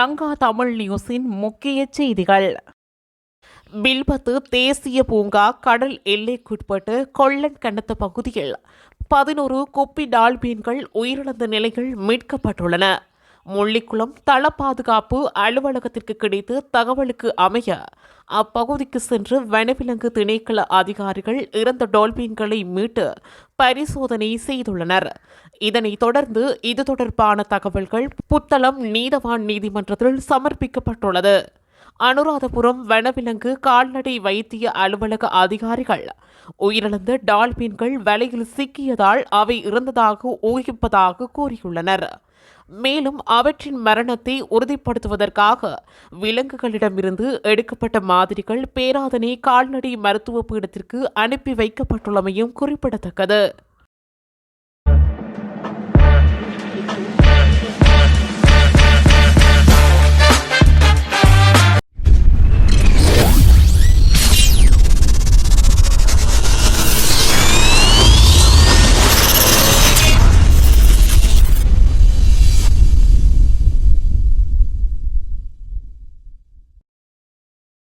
லங்கா தமிழ் நியூஸின் முக்கிய செய்திகள். வில்பத்து தேசிய பூங்கா கடல் எல்லைக்குட்பட்டு கொள்ளன் கண்டத்த பகுதியில் 11 குப்பி டால்பீன்கள் உயிரிழந்த நிலையில் மீட்கப்பட்டுள்ளன. முள்ளிக்குளம் தள பாதுகாப்பு அலுவலகத்திற்கு கிடைத்த தகவலுக்கு அமைய அப்பகுதிக்கு சென்று வனவிலங்கு திணைக்கள அதிகாரிகள் இறந்த டால்பீன்களை மீட்டு பரிசோதனை செய்துள்ளனர். இதனைத் தொடர்ந்து இது தொடர்பான தகவல்கள் புத்தளம் நீதவான் நீதிமன்றத்தில் சமர்ப்பிக்கப்பட்டுள்ளது. அனுராதபுரம் வனவிலங்கு கால்நடை வைத்திய அலுவலக அதிகாரிகள் உயிரிழந்த டால்பீன்கள் வலையில் சிக்கியதால் அவை இறந்ததாக ஊகிப்பதாக கூறியுள்ளனர். மேலும் அவற்றின் மரணத்தை உறுதிப்படுத்துவதற்காக விலங்குகளிடமிருந்து எடுக்கப்பட்ட மாதிரிகள் பேராதனை கால்நடை மருத்துவ பீடத்திற்கு அனுப்பி வைக்கப்பட்டுள்ளமையும் குறிப்பிடத்தக்கது.